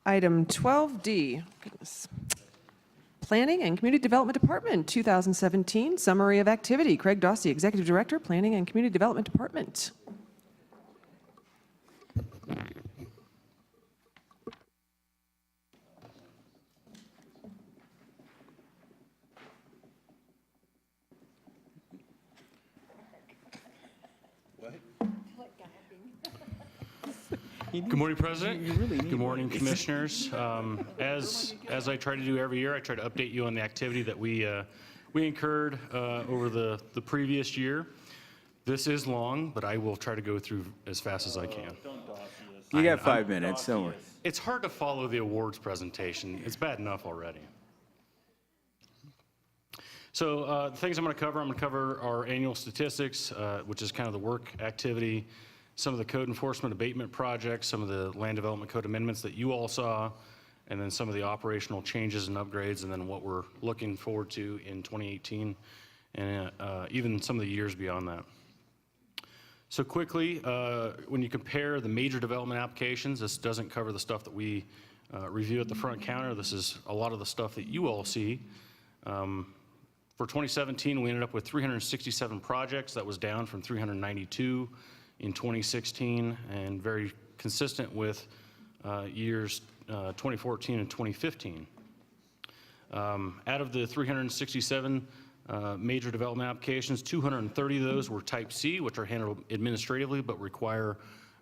Item 12D, goodness. Planning and Community Development Department, 2017, Summary of Activity. Craig Dossie, Executive Director, Planning and Community Development Department. Good morning, President. Good morning, Commissioners. As I try to do every year, I try to update you on the activity that we incurred over the previous year. This is long, but I will try to go through as fast as I can. You got 5 minutes, don't worry. It's hard to follow the awards presentation. It's bad enough already. So the things I'm going to cover our annual statistics, which is kind of the work activity, some of the code enforcement abatement projects, some of the land development code amendments that you all saw, and then some of the operational changes and upgrades, and then what we're looking forward to in 2018, and even some of the years beyond that. So quickly, when you compare the major development applications, this doesn't cover the stuff that we review at the front counter. This is a lot of the stuff that you all see. For 2017, we ended up with 367 projects. That was down from 392 in 2016, and very consistent with years 2014 and 2015. Out of the 367 major development applications, 230 of those were Type C, which are handled administratively but require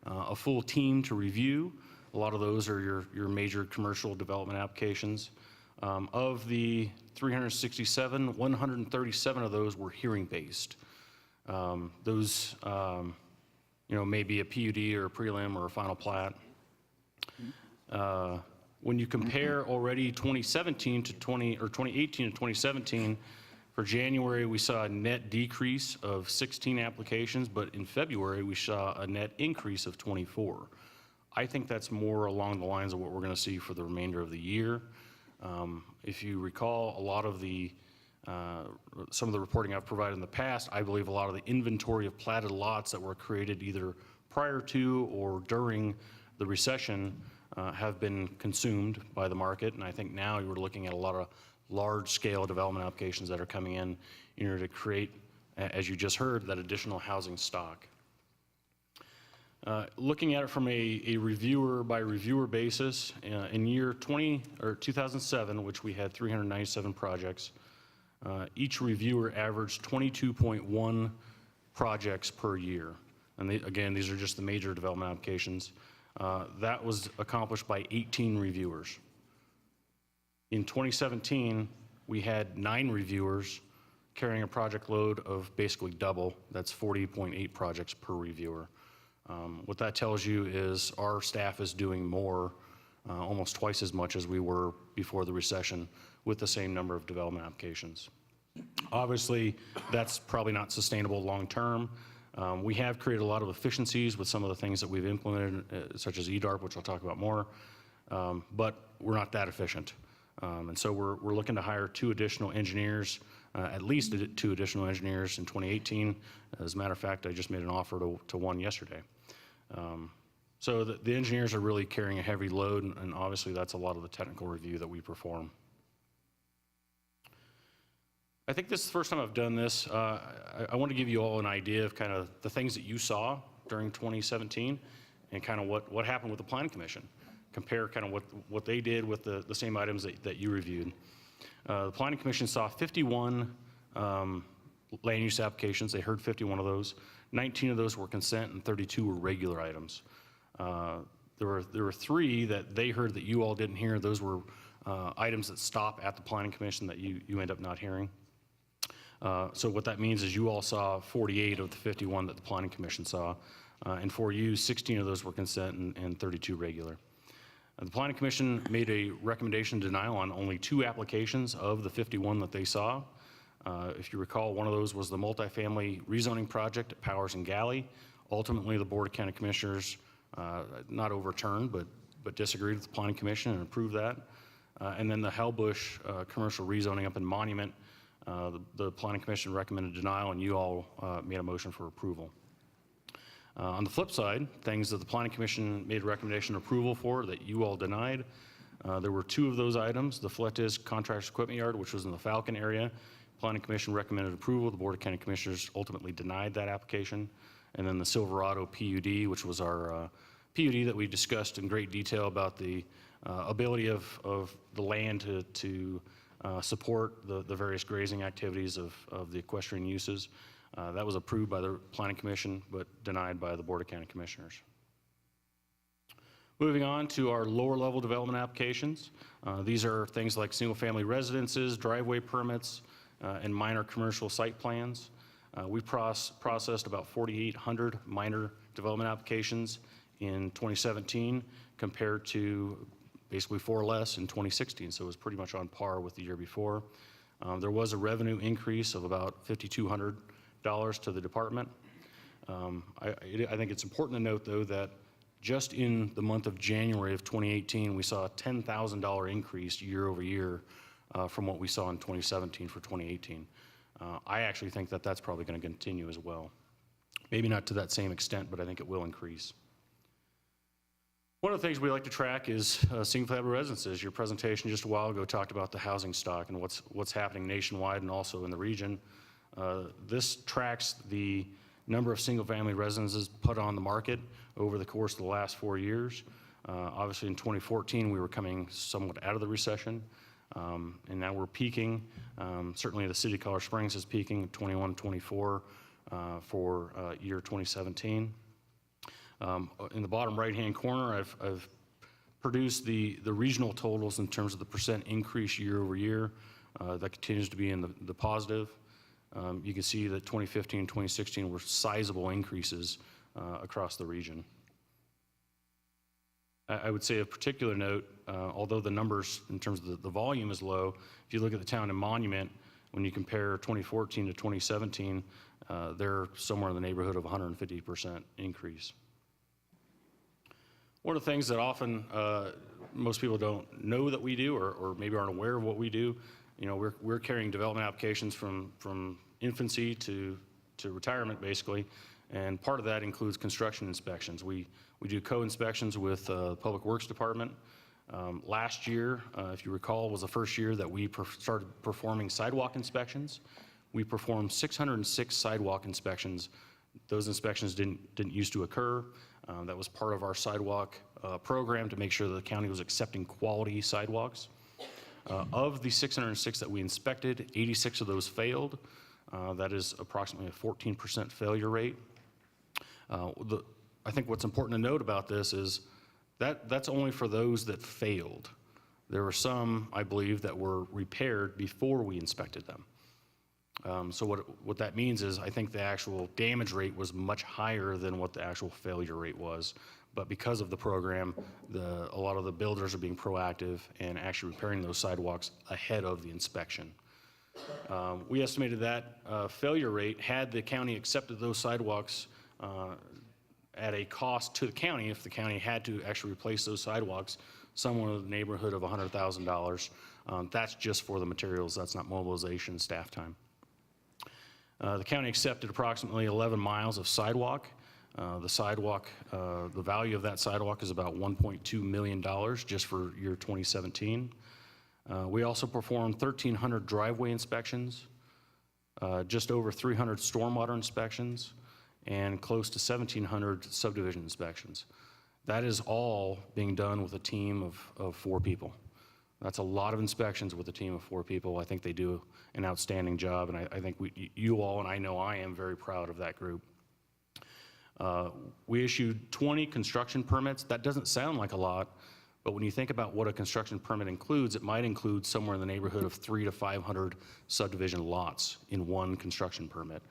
a full team to review. A lot of those are your major commercial development applications. Of the 367, 137 of those were hearing-based. Those maybe a PUD or a prelim or a final plat. When you compare already 2018 to 2017, for January we saw a net decrease of 16 applications, but in February we saw a net increase of 24. I think that's more along the lines of what we're going to see for the remainder of the year. If you recall, a lot of some of the reporting I've provided in the past, I believe a lot of the inventory of platted lots that were created either prior to or during the recession have been consumed by the market, and I think now you're looking at a lot of large-scale development applications that are coming in order to create, as you just heard, that additional housing stock. Looking at it from a reviewer by reviewer basis, in year 2007, which we had 397 projects, each reviewer averaged 22.1 projects per year. And again, these are just the major development applications. That was accomplished by 18 reviewers. In 2017, we had 9 reviewers carrying a project load of basically double. That's 40.8 projects per reviewer. What that tells you is our staff is doing more, almost twice as much as we were before the recession, with the same number of development applications. Obviously, that's probably not sustainable long term. We have created a lot of efficiencies with some of the things that we've implemented, such as EDARP, which I'll talk about more, but we're not that efficient. And so we're looking to hire 2 additional engineers, at least 2 additional engineers in 2018. As a matter of fact, I just made an offer to one yesterday. So the engineers are really carrying a heavy load, and obviously that's a lot of the technical review that we perform. I think this is the first time I've done this. I want to give you all an idea of kind of the things that you saw during 2017 and kind of what happened with the Planning Commission. Compare kind of what they did with the same items that you reviewed. The Planning Commission saw 51 land use applications. They heard 51 of those. 19 of those were consent and 32 were regular items. There were 3 that they heard that you all didn't hear. Those were items that stop at the Planning Commission that you end up not hearing. So what that means is you all saw 48 of the 51 that the Planning Commission saw. And for you, 16 of those were consent and 32 regular. The Planning Commission made a recommendation denial on only 2 applications of the 51 that they saw. If you recall, one of those was the multifamily rezoning project at Powers and Galley. Ultimately, the Board of County Commissioners not overturned, but disagreed with the Planning Commission and approved that. And then the Hellbush commercial rezoning up in Monument, the Planning Commission recommended denial, and you all made a motion for approval. On the flip side, things that the Planning Commission made a recommendation of approval for that you all denied, There were two of those items, the Fletes Contractors Equipment Yard, which was in the Falcon area. Planning Commission recommended approval. The Board of County Commissioners ultimately denied that application. And then the Silverado PUD, which was our PUD that we discussed in great detail about the ability of the land to support the various grazing activities of the equestrian uses. That was approved by the Planning Commission, but denied by the Board of County Commissioners. Moving on to our lower level development applications. These are things like single-family residences, driveway permits, and minor commercial site plans. We processed about 4,800 minor development applications in 2017 compared to basically 4 less in 2016, so it was pretty much on par with the year before. There was a revenue increase of about $5,200 to the department. I think it's important to note, though, that just in the month of January of 2018, we saw a $10,000 increase year over year from what we saw in 2017 for 2018. I actually think that that's probably going to continue as well. Maybe not to that same extent, but I think it will increase. One of the things we like to track is single-family residences. Your presentation just a while ago talked about the housing stock and what's happening nationwide and also in the region. This tracks the number of single-family residences put on the market over the course of the last 4 years. Obviously, in 2014, we were coming somewhat out of the recession, and now we're peaking. Certainly, the city of Colorado Springs is peaking at 21, 24 for year 2017. In the bottom right-hand corner, I've produced the regional totals in terms of the percent increase year over year. That continues to be in the positive. You can see that 2015 and 2016 were sizable increases across the region. I would say of particular note, although the numbers in terms of the volume is low, if you look at the town and Monument, when you compare 2014 to 2017, they're somewhere in the neighborhood of 150% increase. One of the things that often most people don't know that we do, or maybe aren't aware of what we do, you know, we're carrying development applications from infancy to retirement, basically, and part of that includes construction inspections. We do co-inspections with the Public Works Department. Last year, if you recall, was the first year that we started performing sidewalk inspections. We performed 606 sidewalk inspections. Those inspections didn't used to occur. That was part of our sidewalk program to make sure that the county was accepting quality sidewalks. Of the 606 that we inspected, 86 of those failed. That is approximately a 14% failure rate. I think what's important to note about this is that's only for those that failed. There were some, I believe, that were repaired before we inspected them. So what that means is I think the actual damage rate was much higher than what the actual failure rate was. But because of the program, a lot of the builders are being proactive and actually repairing those sidewalks ahead of the inspection. We estimated that failure rate, had the county accepted those sidewalks at a cost to the county, if the county had to actually replace those sidewalks, somewhere in the neighborhood of $100,000. That's just for the materials. That's not mobilization, staff time. The county accepted approximately 11 miles of sidewalk. The value of that sidewalk is about $1.2 million just for year 2017. We also performed 1,300 driveway inspections, just over 300 stormwater inspections, and close to 1,700 subdivision inspections. That is all being done with a team of 4 people. That's a lot of inspections with a team of 4 people. I think they do an outstanding job, and I think you all, and I know I am very proud of that group. We issued 20 construction permits. That doesn't sound like a lot, but when you think about what a construction permit includes, it might include somewhere in the neighborhood of 300 to 500 subdivision lots in one construction permit.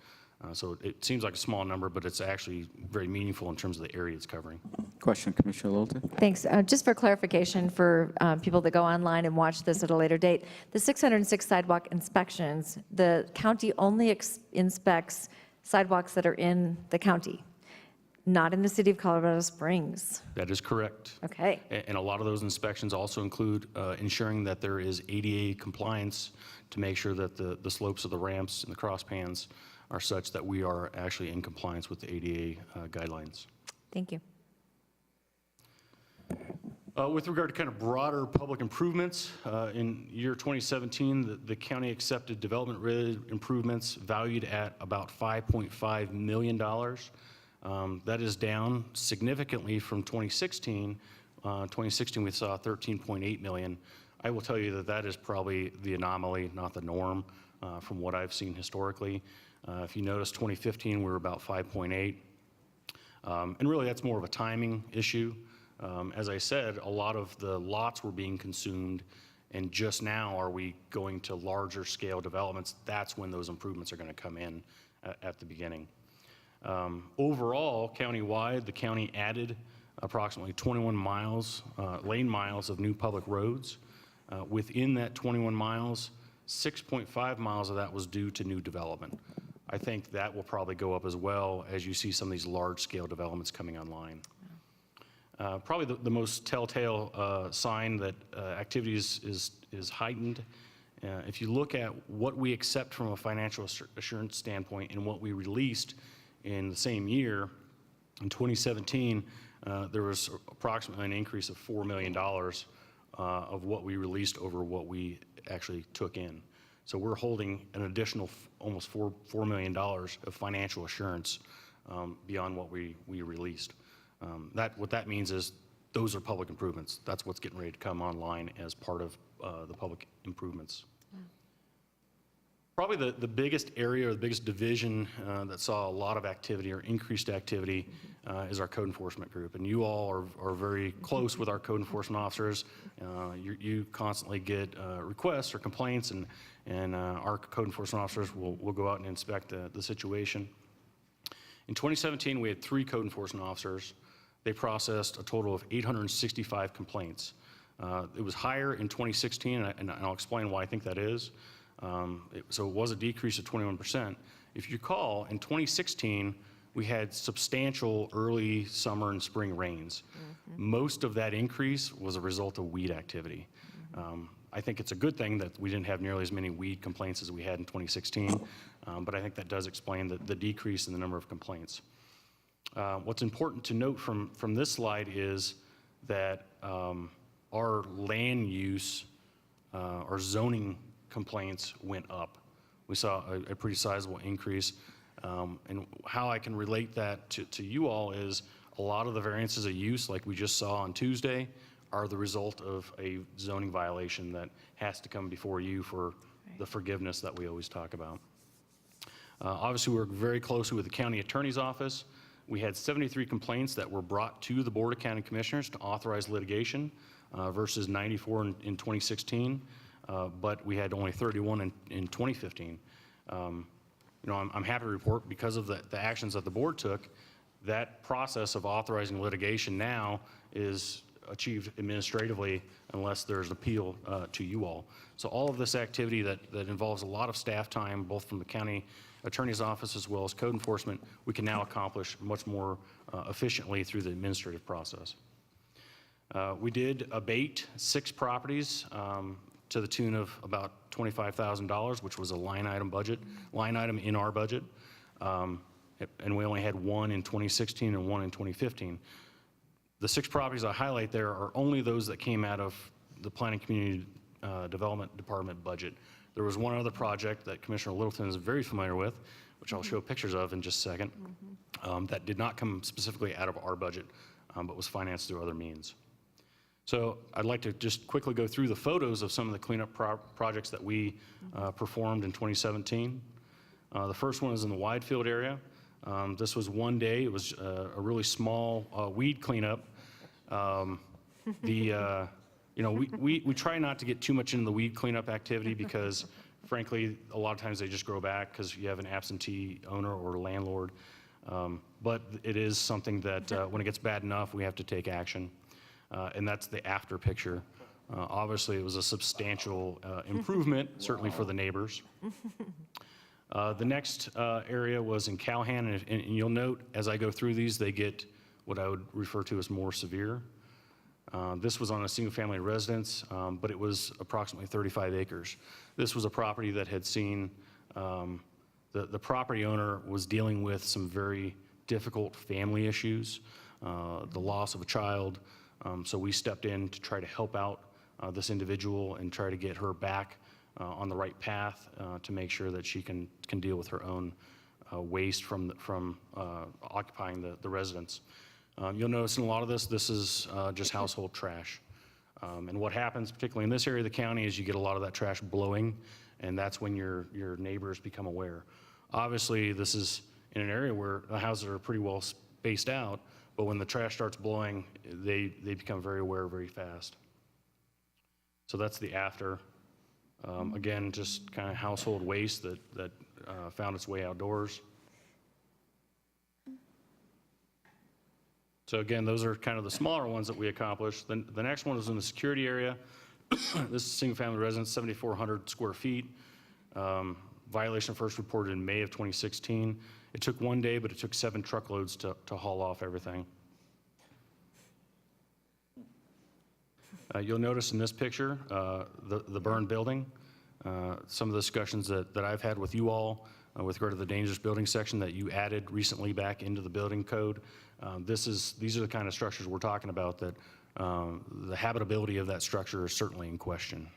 So it seems like a small number, but it's actually very meaningful in terms of the area it's covering. Question, Commissioner Littleton? Thanks. Just for clarification for people that go online and watch this at a later date, the 606 sidewalk inspections, the county only inspects sidewalks that are in the county, not in the city of Colorado Springs. That is correct. Okay. And a lot of those inspections also include ensuring that there is ADA compliance to make sure that the slopes of the ramps and the cross pans are such that we are actually in compliance with the ADA guidelines. Thank you. With regard to kind of broader public improvements, in year 2017, the county accepted development-related improvements valued at about $5.5 million. That is down significantly from 2016. 2016, we saw 13.8 million. I will tell you that that is probably the anomaly, not the norm, from what I've seen historically. If you notice, 2015, we were about 5.8. And really, that's more of a timing issue. As I said, a lot of the lots were being consumed, and just now are we going to larger scale developments. That's when those improvements are going to come in at the beginning. Overall, countywide, the county added approximately 21 miles, lane miles of new public roads. Within that 21 miles, 6.5 miles of that was due to new development. I think that will probably go up as well as you see some of these large-scale developments coming online. Probably the most telltale sign that activity is heightened. If you look at what we accept from a financial assurance standpoint and what we released in the same year, in 2017, there was approximately an increase of $4 million of what we released over what we actually took in. So we're holding an additional almost $4 million of financial assurance beyond what we released. What that means is those are public improvements. That's what's getting ready to come online as part of the public improvements. Probably the biggest area or the biggest division that saw a lot of activity or increased activity is our code enforcement group. And you all are very close with our code enforcement officers. You constantly get requests or complaints, and our code enforcement officers will go out and inspect the situation. In 2017, we had 3 code enforcement officers. They processed a total of 865 complaints. It was higher in 2016, and I'll explain why I think that is. So it was a decrease of 21%. If you recall, in 2016, we had substantial early summer and spring rains. Most of that increase was a result of weed activity. I think it's a good thing that we didn't have nearly as many weed complaints as we had in 2016, but I think that does explain the decrease in the number of complaints. What's important to note from this slide is that our land use, our zoning complaints went up. We saw a pretty sizable increase. And how I can relate that to you all is a lot of the variances of use, like we just saw on Tuesday, are the result of a zoning violation that has to come before you for the forgiveness that we always talk about. Obviously, we work very closely with the county attorney's office. We had 73 complaints that were brought to the Board of County Commissioners to authorize litigation versus 94 in 2016, but we had only 31 in 2015. I'm happy to report because of the actions that the board took, that process of authorizing litigation now is achieved administratively unless there's appeal to you all. So all of this activity that involves a lot of staff time, both from the county attorney's office as well as code enforcement, we can now accomplish much more efficiently through the administrative process. We did abate 6 properties to the tune of about $25,000, which was a line item in our budget. And we only had 1 in 2016 and 1 in 2015. The 6 properties I highlight there are only those that came out of the Planning Community Development Department budget. There was one other project that Commissioner Littleton is very familiar with, which I'll show pictures of in just a second, that did not come specifically out of our budget, but was financed through other means. So I'd like to just quickly go through the photos of some of the cleanup projects that we performed in 2017. The first one is in the Widefield area. This was one day. It was a really small weed cleanup. We try not to get too much into the weed cleanup activity because, frankly, a lot of times they just grow back because you have an absentee owner or landlord. But it is something that when it gets bad enough, we have to take action. And that's the after picture. Obviously, it was a substantial improvement, certainly for the neighbors. The next area was in Calhan, and you'll note as I go through these, they get what I would refer to as more severe. This was on a single-family residence, but it was approximately 35 acres. This was a property that had seen, the property owner was dealing with some very difficult family issues, the loss of a child, So we stepped in to try to help out this individual and try to get her back on the right path to make sure that she can deal with her own waste from occupying the residence. You'll notice in a lot of this is just household trash. And what happens, particularly in this area of the county, is you get a lot of that trash blowing, and that's when your neighbors become aware. Obviously, this is in an area where the houses are pretty well spaced out, but when the trash starts blowing, they become very aware very fast. So that's the after. Again, just kind of household waste that found its way outdoors. So again, those are kind of the smaller ones that we accomplished. Then the next one was in the security area. This is single-family residence, 7,400 square feet. Violation first reported in May of 2016. It took 1 day, but it took 7 truckloads to haul off everything. You'll notice in this picture, the burned building. Some of the discussions that I've had with you all with regard to the dangerous building section that you added recently back into the building code. These are the kind of structures we're talking about that the habitability of that structure is certainly in question.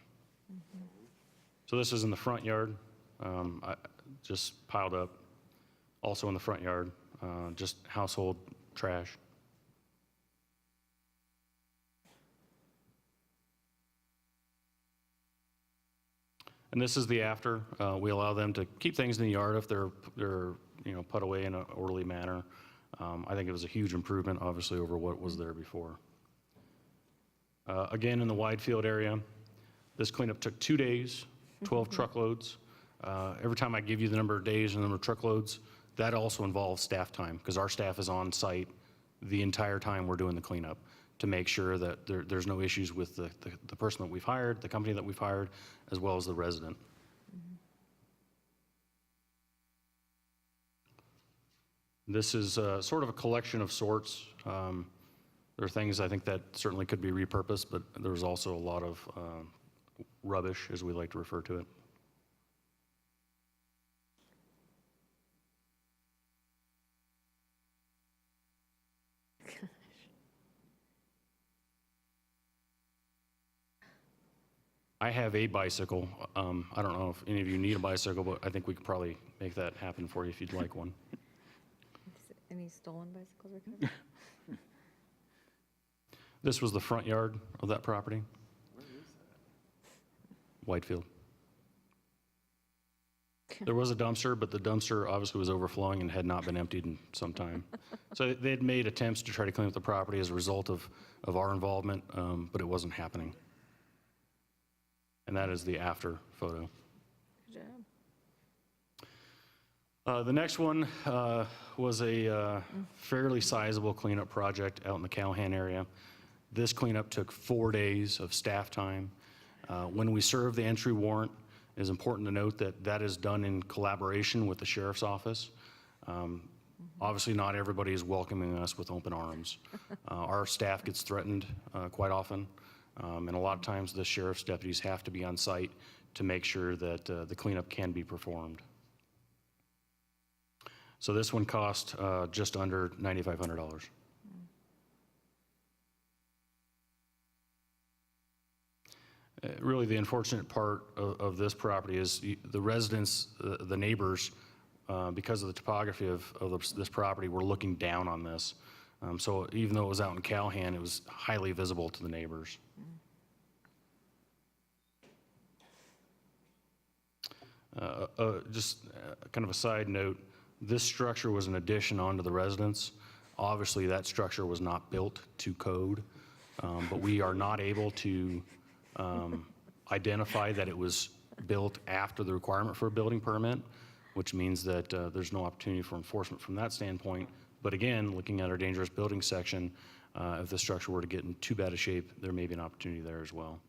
So this is in the front yard, just piled up. Also in the front yard, just household trash. And this is the after. We allow them to keep things in the yard if they're put away in an orderly manner. I think it was a huge improvement, obviously, over what was there before. Again, in the wide field area, this cleanup took 2 days, 12 truckloads. Every time I give you the number of days and the number of truckloads, that also involves staff time, because our staff is on site the entire time we're doing the cleanup to make sure that there's no issues with the person that we've hired, the company that we've hired, as well as the resident. This is sort of a collection of sorts. There are things I think that certainly could be repurposed, but there's also a lot of rubbish, as we like to refer to it. I have a bicycle. I don't know if any of you need a bicycle, but I think we could probably make that happen for you if you'd like one. Any stolen bicycles recovered? This was the front yard of that property. Where is that? Whitefield. There was a dumpster, but the dumpster obviously was overflowing and had not been emptied in some time. So they had made attempts to try to clean up the property as a result of our involvement, but it wasn't happening. And that is the after photo. Good job. The next one was a fairly sizable cleanup project out in the Callahan area. This cleanup took 4 days of staff time. When we serve the entry warrant, it is important to note that that is done in collaboration with the sheriff's office. Obviously, not everybody is welcoming us with open arms. Our staff gets threatened quite often, and a lot of times the sheriff's deputies have to be on site to make sure that the cleanup can be performed. So this one cost just under $9,500. Really, the unfortunate part of this property is the residents, the neighbors, because of the topography of this property, were looking down on this. So even though it was out in Callahan, it was highly visible to the neighbors. Just kind of a side note, this structure was an addition onto the residence. Obviously, that structure was not built to code, but we are not able to identify that it was built after the requirement for a building permit, which means that there's no opportunity for enforcement from that standpoint. But again, looking at our dangerous building section, if the structure were to get in too bad a shape, there may be an opportunity there as well.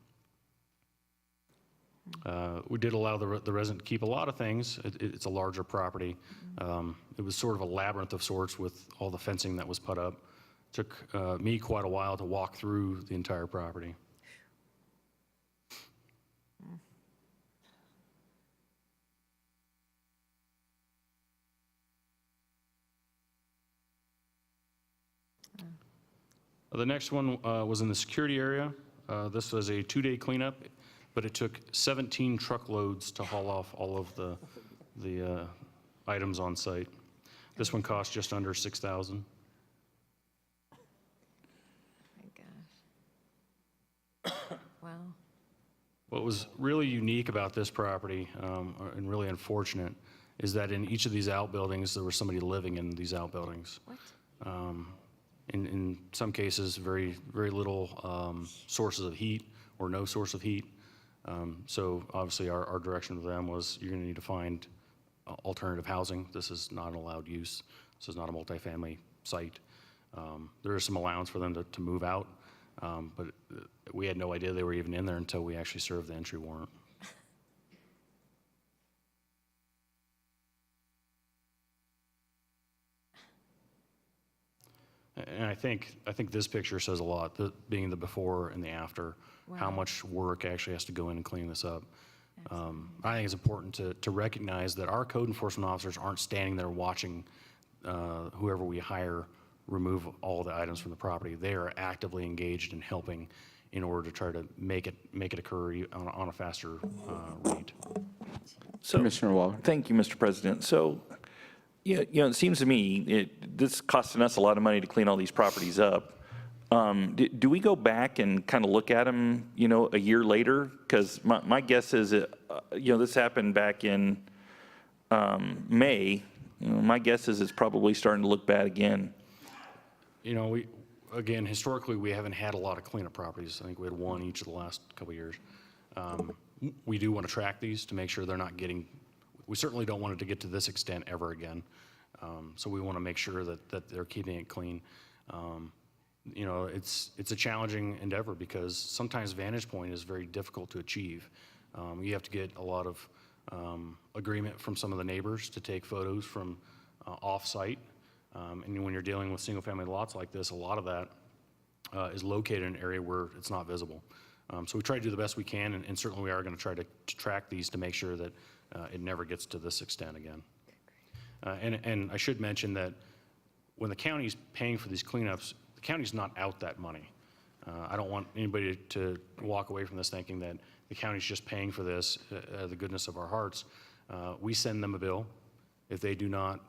We did allow the resident to keep a lot of things. It's a larger property. It was sort of a labyrinth of sorts with all the fencing that was put up. It took me quite a while to walk through the entire property. The next one was in the security area. This was a 2-day cleanup, but it took 17 truckloads to haul off all of the items on site. This one cost just under $6,000. My gosh. Wow. What was really unique about this property, and really unfortunate, is that in each of these outbuildings, there was somebody living in these outbuildings. What? In some cases, very little sources of heat or no source of heat. So obviously our direction to them was, you're going to need to find alternative housing. This is not an allowed use. This is not a multifamily site. There is some allowance for them to move out, but we had no idea they were even in there until we actually served the entry warrant. And I think this picture says a lot, being the before and the after, how much work actually has to go in and clean this up. I think it's important to recognize that our code enforcement officers aren't standing there watching whoever we hire remove all the items from the property. They are actively engaged in helping in order to try to make it occur on a faster rate. So, Commissioner Waller. thank you, Mr. President. So, yeah, it seems to me this costing us a lot of money to clean all these properties up. Do we go back and kind of look at them, a year later? Because my guess is that, this happened back in May. My guess is it's probably starting to look bad again. Again, historically, we haven't had a lot of cleanup properties. I think we had one each of the last couple of years. We do want to track these to make sure they're not getting, we certainly don't want it to get to this extent ever again. So we want to make sure that they're keeping it clean. It's a challenging endeavor because sometimes vantage point is very difficult to achieve. You have to get a lot of agreement from some of the neighbors to take photos from off-site. And when you're dealing with single-family lots like this, a lot of that is located in an area where it's not visible. So we try to do the best we can, and certainly we are going to try to track these to make sure that it never gets to this extent again. And I should mention that when the county's paying for these cleanups, the county's not out that money. I don't want anybody to walk away from this thinking that the county's just paying for this the goodness of our hearts. We send them a bill. If they do not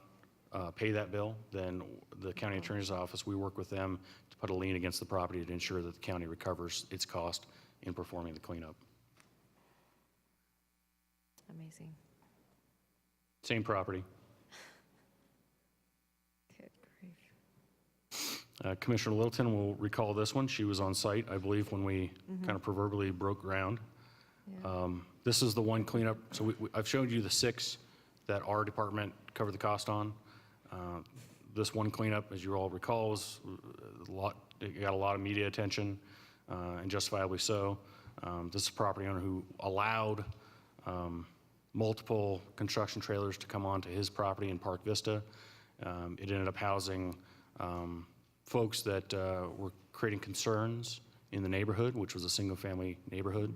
pay that bill, then the county attorney's office, we work with them to put a lien against the property to ensure that the county recovers its cost in performing the cleanup. Amazing. Same property. Good grief. Commissioner Littleton will recall this one. She was on site, I believe, when we kind of proverbially broke ground. Yeah. This is the one cleanup. So I've showed you the 6 that our department covered the cost on. This one cleanup, as you all recall, was it got a lot of media attention, and justifiably so. This is a property owner who allowed multiple construction trailers to come onto his property in Park Vista. It ended up housing folks that were creating concerns in the neighborhood, which was a single-family neighborhood.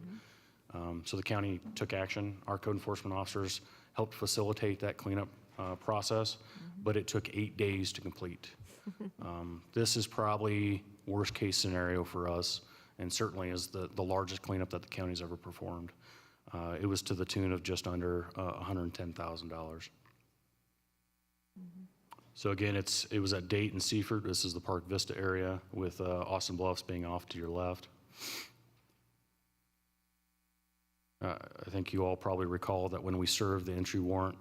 So the county took action. Our code enforcement officers helped facilitate that cleanup process, but it took 8 days to complete. This is probably worst-case scenario for us, and certainly is the largest cleanup that the county's ever performed. It was to the tune of just under $110,000. So again, it was at Dayton and Seaford. This is the Park Vista area, with Austin Bluffs being off to your left. I think you all probably recall that when we served the entry warrant,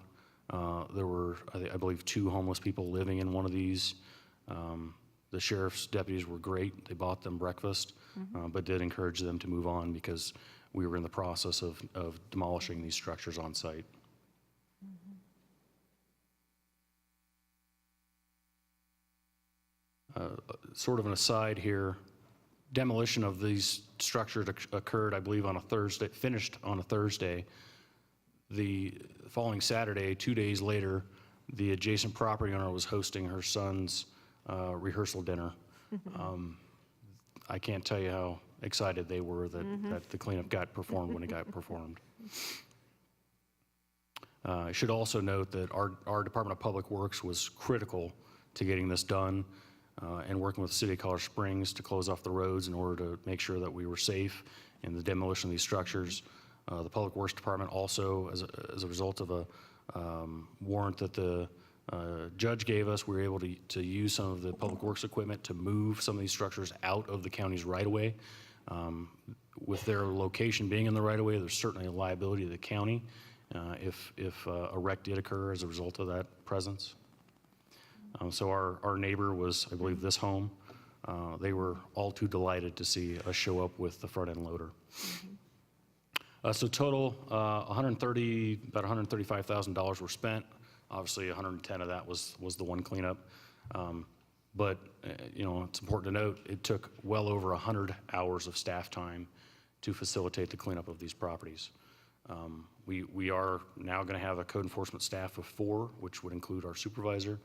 there were, I believe, 2 homeless people living in one of these. The sheriff's deputies were great. They bought them breakfast, but did encourage them to move on because we were in the process of demolishing these structures on site. Sort of an aside here, demolition of these structures occurred, I believe, on a Thursday, finished on a Thursday. The following Saturday, 2 days later, the adjacent property owner was hosting her son's rehearsal dinner. I can't tell you how excited they were that the cleanup got performed when it got performed. I should also note that our Department of Public Works was critical to getting this done. and working with the city of Colorado Springs to close off the roads in order to make sure that we were safe in the demolition of these structures. The Public Works Department also, as a result of a warrant that the judge gave us, we were able to use some of the Public Works equipment to move some of these structures out of the county's right-of-way. With their location being in the right-of-way, there's certainly a liability to the county if a wreck did occur as a result of that presence. So our neighbor was, I believe, this home. They were all too delighted to see us show up with the front-end loader. So total, about $135,000 were spent. Obviously, 110 of that was the one cleanup. But you know, it's important to note it took well over 100 hours of staff time to facilitate the cleanup of these properties. We are now going to have a code enforcement staff of 4, which would include our supervisor.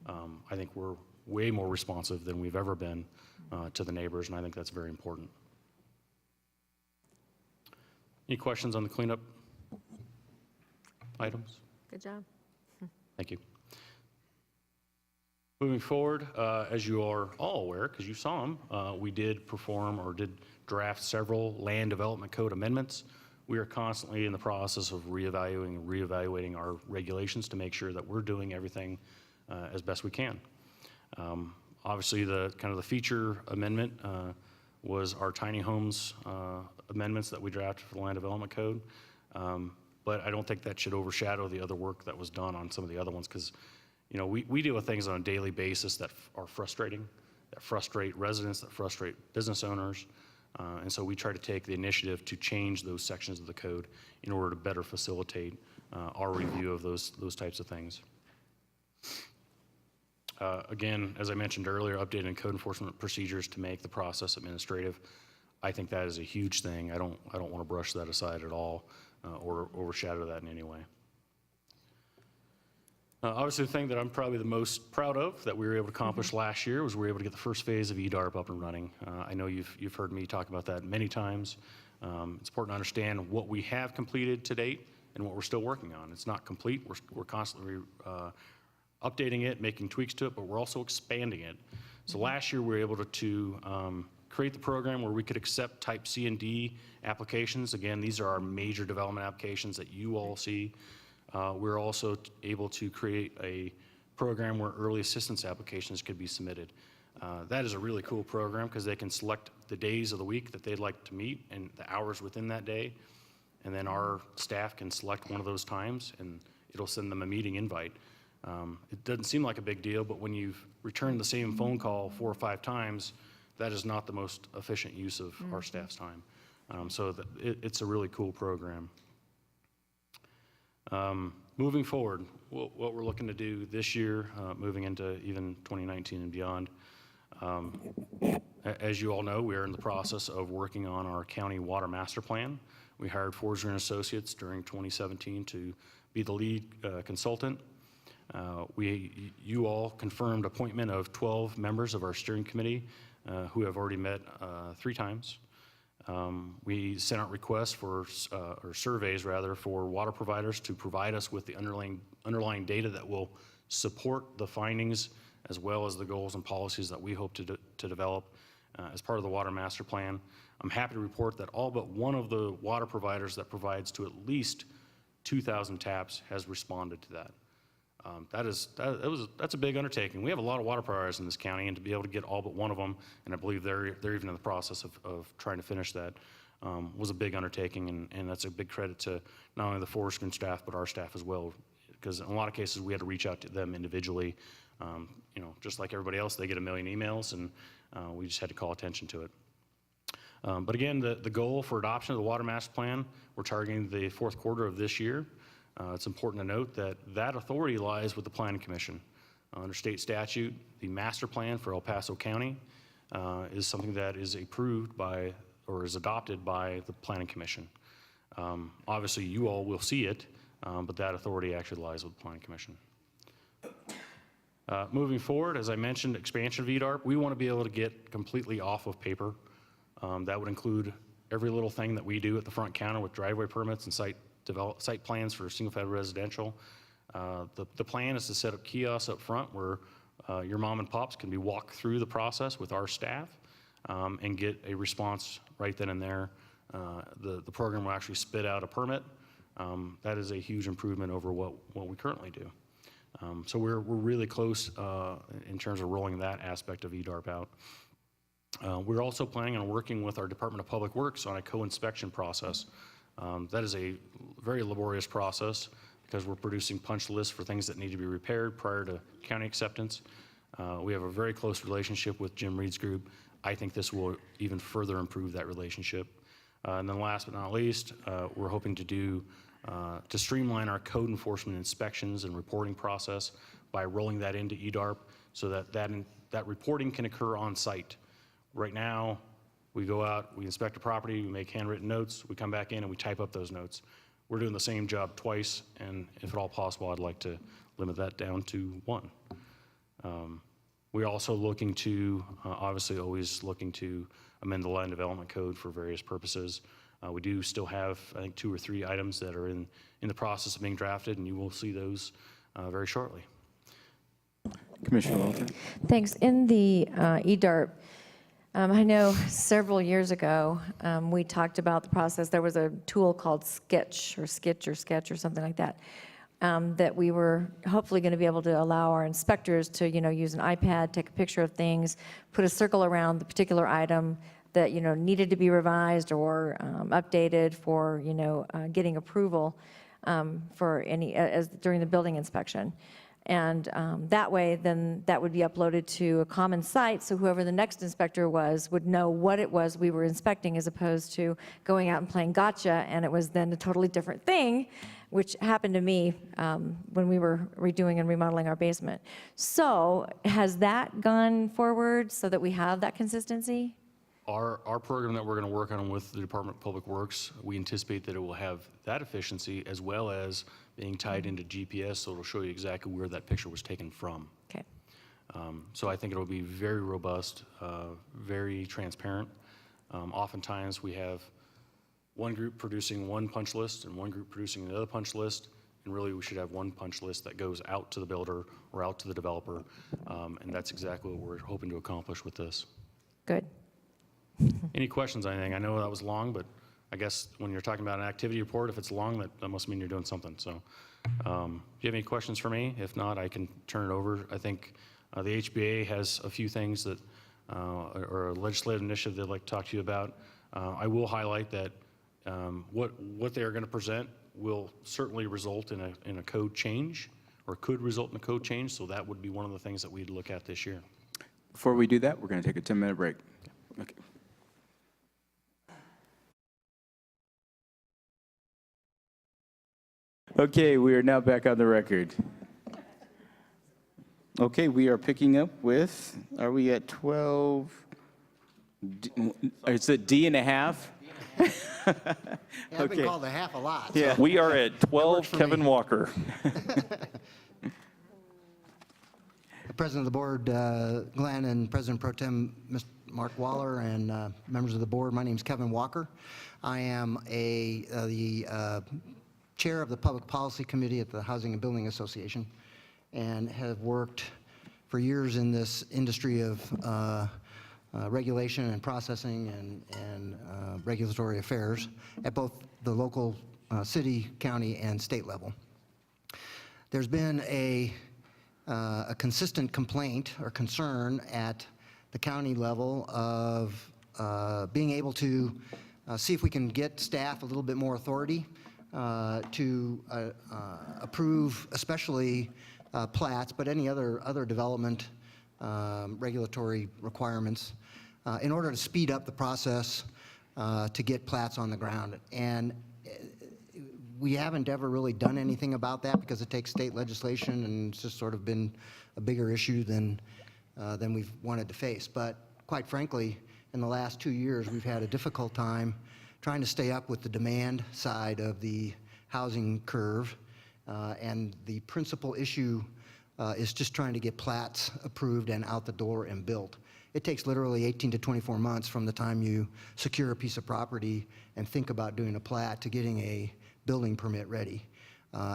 I think we're way more responsive than we've ever been to the neighbors, and I think that's very important. Any questions on the cleanup items? Good job. Thank you. Moving forward, as you are all aware, because you saw them, we did draft several land development code amendments. We are constantly in the process of reevaluating our regulations to make sure that we're doing everything as best we can. Obviously, the feature amendment was our tiny homes amendments that we drafted for the land development code. But I don't think that should overshadow the other work that was done on some of the other ones, because you know, we deal with things on a daily basis that are frustrating, that frustrate residents, that frustrate business owners. And so we try to take the initiative to change those sections of the code in order to better facilitate our review of those types of things. Again, as I mentioned earlier, updating code enforcement procedures to make the process administrative. I think that is a huge thing. I don't want to brush that aside at all or overshadow that in any way. Obviously, the thing that I'm probably the most proud of that we were able to accomplish last year was we were able to get the first phase of EDARP up and running. I know you've heard me talk about that many times. It's important to understand what we have completed to date and what we're still working on. It's not complete. We're constantly updating it, making tweaks to it, but we're also expanding it. So last year, we were able to create the program where we could accept type C and D applications. Again, these are our major development applications that you all see. We're also able to create a program where early assistance applications could be submitted. That is a really cool program because they can select the days of the week that they'd like to meet and the hours within that day. And then our staff can select one of those times and it'll send them a meeting invite. It doesn't seem like a big deal, but when you've returned the same phone call 4 or 5 times, that is not the most efficient use of our staff's time. So it's a really cool program. Moving forward, what we're looking to do this year, moving into even 2019 and beyond, as you all know, we are in the process of working on our county water master plan. We hired Forger & Associates during 2017 to be the lead consultant. You all confirmed appointment of 12 members of our steering committee who have already met 3 times. We sent out requests for, or surveys rather, for water providers to provide us with the underlying data that will support the findings as well as the goals and policies that we hope to develop as part of the water master plan. I'm happy to report that all but one of the water providers that provides to at least 2,000 taps has responded to that. That's a big undertaking. We have a lot of water providers in this county, and to be able to get all but one of them, and I believe they're even in the process of trying to finish that, was a big undertaking, and that's a big credit to not only the Forest Green staff, but our staff as well, because in a lot of cases we had to reach out to them individually. You know, just like everybody else, they get a million emails, and we just had to call attention to it. But again, the goal for adoption of the Water Master Plan, we're targeting the 4th quarter of this year. It's important to note that authority lies with the Planning Commission. Under state statute, the master plan for El Paso County is something that is approved by, or is adopted by the Planning Commission. Obviously, you all will see it, but that authority actually lies with the Planning Commission. Moving forward, as I mentioned, expansion of EDARP, we want to be able to get completely off of paper. That would include every little thing that we do at the front counter with driveway permits and site plans for single-family residential. The plan is to set up kiosks up front where your mom and pops can be walked through the process with our staff and get a response right then and there. The program will actually spit out a permit. That is a huge improvement over what we currently do. So we're really close in terms of rolling that aspect of EDARP out. We're also planning on working with our Department of Public Works on a co-inspection process. That is a very laborious process because we're producing punch lists for things that need to be repaired prior to county acceptance. We have a very close relationship with Jim Reed's group. I think this will even further improve that relationship. And then last but not least, we're hoping to streamline our code enforcement inspections and reporting process by rolling that into EDARP so that reporting can occur on site. Right now, we go out, we inspect a property, we make handwritten notes, we come back in and we type up those notes. We're doing the same job twice, and if at all possible, I'd like to limit that down to one. We're also looking to, obviously always looking to amend the land development code for various purposes. We do still have, I think, 2 or 3 items that are in the process of being drafted, and you will see those very shortly. Commissioner Walter? Thanks. In the EDARP, I know several years ago, we talked about the process. There was a tool called Sketch or something like that, that we were hopefully going to be able to allow our inspectors to, use an iPad, take a picture of things, put a circle around the particular item that, needed to be revised or updated for, getting approval for any, during the building inspection. And that way, then that would be uploaded to a common site, so whoever the next inspector was would know what it was we were inspecting, as opposed to going out and playing gotcha, and it was then a totally different thing, which happened to me when we were redoing and remodeling our basement. So has that gone forward so that we have that consistency? Our program that we're going to work on with the Department of Public Works, we anticipate that it will have that efficiency as well as being tied into GPS, so it'll show you exactly where that picture was taken from. Okay. So I think it'll be very robust, very transparent. Oftentimes we have one group producing one punch list and one group producing another punch list, and really we should have one punch list that goes out to the builder or out to the developer, and that's exactly what we're hoping to accomplish with this. Good. Any questions on anything? I know that was long, but I guess when you're talking about an activity report, if it's long, that must mean you're doing something. So do you have any questions for me? If not, I can turn it over. I think the HBA has a few things that, or a legislative initiative they'd like to talk to you about. I will highlight that what they are going to present will certainly result in a code change, or could result in a code change, so that would be one of the things that we'd look at this year. Before we do that, we're going to take a 10-minute break. Okay. Okay, we are now back on the record. Okay, we are picking up with, are we at 12? Is it D and a half? Yeah, I've been Okay. called a half a lot. Yeah. We are at 12, for Kevin me. Walker. President of the board, Glenn, and President Pro Tem, Mr. Mark Waller, and members of the board, my name is Kevin Walker. I am the chair of the Public Policy Committee at the Housing and Building Association, and have worked for years in this industry of regulation and processing and regulatory affairs at both the local city, county, and state level. There's been a consistent complaint or concern at the county level of being able to see if we can get staff a little bit more authority to approve, especially plats, but any other development regulatory requirements in order to speed up the process to get plats on the ground. And we haven't ever really done anything about that because it takes state legislation, and it's just sort of been a bigger issue than we've wanted to face. But quite frankly, in the last 2 years, we've had a difficult time trying to stay up with the demand side of the housing curve, and the principal issue is just trying to get plats approved and out the door and built. It takes literally 18 to 24 months from the time you secure a piece of property and think about doing a plat to getting a building permit ready.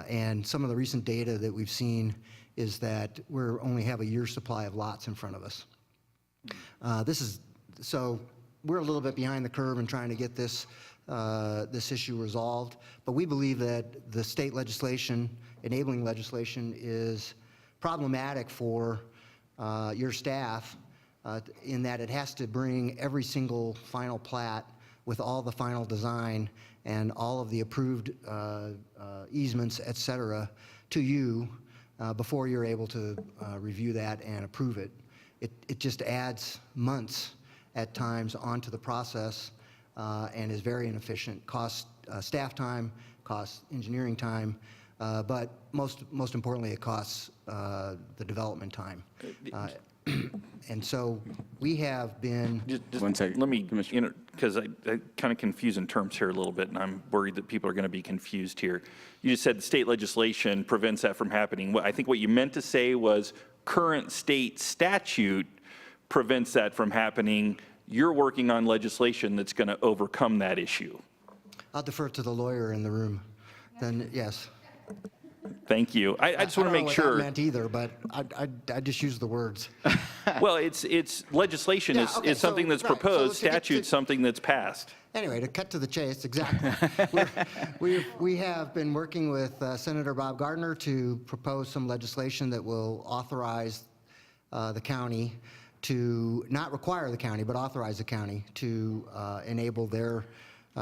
And some of the recent data that we've seen is that we're only have a year's supply of lots in front of us. So we're a little bit behind the curve in trying to get this issue resolved, but we believe that the state legislation, enabling legislation, is problematic for your staff in that it has to bring every single final plat with all the final design and all of the approved easements, et cetera, to you before you're able to review that and approve it. It just adds months at times onto the process and is very inefficient, costs staff time, costs engineering time, but most importantly, it costs the development time. And so we have been, Just 1 second, let me, Commissioner. because I kind of confusing terms here a little bit, and I'm worried that people are going to be confused here. You just said the state legislation prevents that from happening. I think what you meant to say was current state statute prevents that from happening. You're working on legislation that's going to overcome that issue. I'll defer to the lawyer in the room, then yes. Thank you. I just want to make I don't know what sure. that meant either, but I just used the words. Well, it's legislation Yeah, is okay, something so- that's right, so proposed, to get to- statute's something that's passed. Anyway, to cut to the chase, exactly. We have been working with Senator Bob Gardner to propose some legislation that will authorize the county to, not require the county, but authorize the county to enable their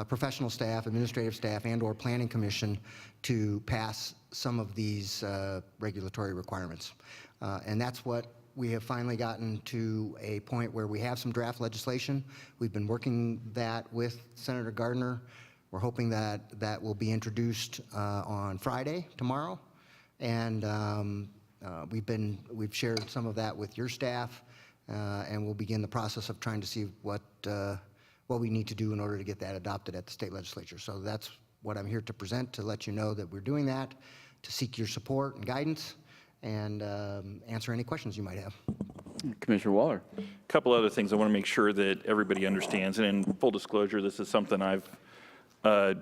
professional staff, administrative staff, and/or planning commission to pass some of these regulatory requirements. And that's what we have finally gotten to a point where we have some draft legislation. We've been working that with Senator Gardner. We're hoping that that will be introduced on Friday, tomorrow. And we've shared some of that with your staff, and we'll begin the process of trying to see what we need to do in order to get that adopted at the state legislature. So that's what I'm here to present, to let you know that we're doing that, to seek your support and guidance, and answer any questions you might have. Commissioner Waller. A couple other things I want to make sure that everybody understands, and in full disclosure, this is something I've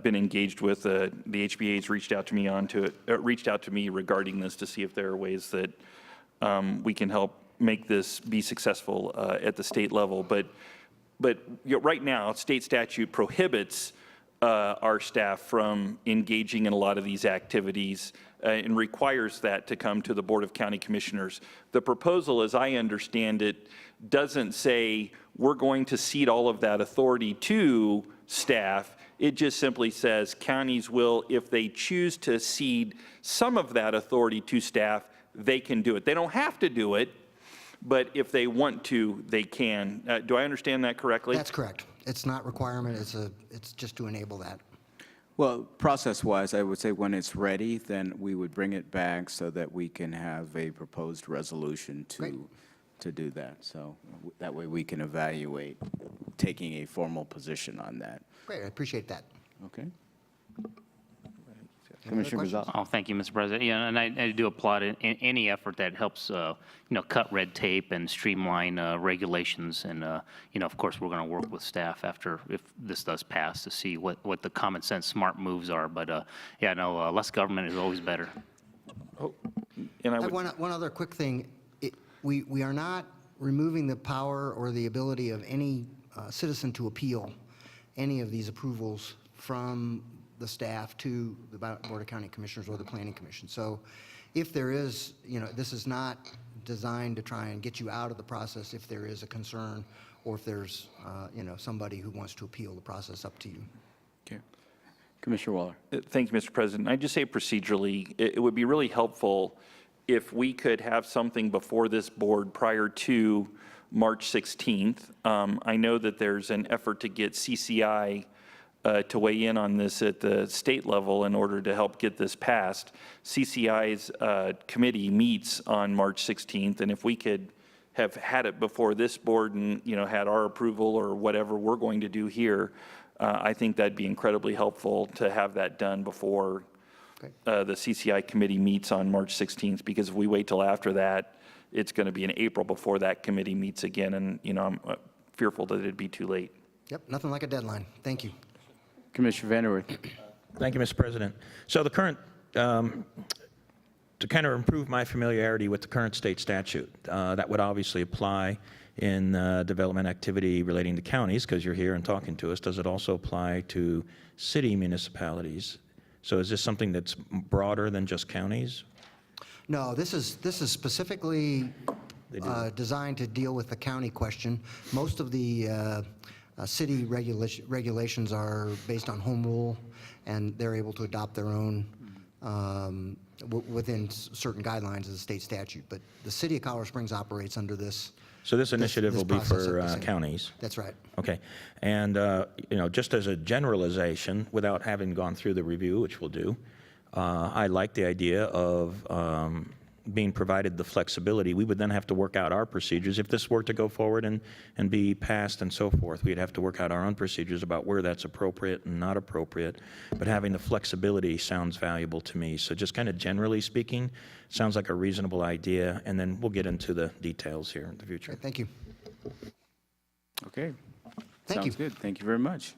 been engaged with. The HBA's reached out to me regarding this to see if there are ways that we can help make this be successful at the state level. But right now, state statute prohibits our staff from engaging in a lot of these activities and requires that to come to the Board of County Commissioners. The proposal, as I understand it, doesn't say we're going to cede all of that authority to staff. It just simply says counties will, if they choose to cede some of that authority to staff, they can do it. They don't have to do it, but if they want to, they can. Do I understand that correctly? That's correct. It's not requirement, it's just to enable that. Well, process-wise, I would say when it's ready, then we would bring it back so that we can have a proposed resolution Great. to do that. So that way we can evaluate taking a formal position on that. Great, I appreciate that. Okay? Commissioner questions? Gonzalez. Oh, thank you, Mr. President. Yeah, and I do applaud any effort that helps, cut red tape and streamline regulations. And, of course, we're going to work with staff after, if this does pass, to see what the common sense smart moves are. But, less government is always better. And I I would, have one other quick thing. We are not removing the power or the ability of any citizen to appeal any of these approvals from the staff to the Board of County Commissioners or the Planning Commission. So if there is, this is not designed to try and get you out of the process if there is a concern or if there's, somebody who wants to appeal the process, up to you. Okay. Commissioner Waller. Thank you, Mr. President. I just say procedurally, it would be really helpful if we could have something before this board prior to March 16th. I know that there's an effort to get CCI to weigh in on this at the state level in order to help get this passed. CCI's committee meets on March 16th, and if we could have had it before this board and, had our approval or whatever we're going to do here, I think that'd be incredibly helpful to have that done before the CCI committee meets on March 16th, because if we wait till after that, it's going to be in April before that committee meets again, and, I'm fearful that it'd be too late. Yep, nothing like a deadline. Thank you. Commissioner Vanderwerth. Thank you, Mr. President. So the current, to to kind of improve my familiarity with the current state statute. That would obviously apply in development activity relating to counties, because you're here and talking to us. Does it also apply to city municipalities? So is this something that's broader than just counties? No, this is specifically designed to deal with the county question. Most of the city regulations are based on home rule, and they're able to adopt their own within certain guidelines of the state statute. But the city of Colorado Springs operates under this. So this initiative this will be process at for the same- counties? That's right. Okay. And, just as a generalization, without having gone through the review, which we'll do, I like the idea of being provided the flexibility. We would then have to work out our procedures. If this were to go forward and be passed and so forth, we'd have to work out our own procedures about where that's appropriate and not appropriate. But having the flexibility sounds valuable to me. So just kind of generally speaking, sounds like a reasonable idea, and then we'll get into the details here in the future. Thank you. Okay. Thank you. Sounds good. Thank you very much.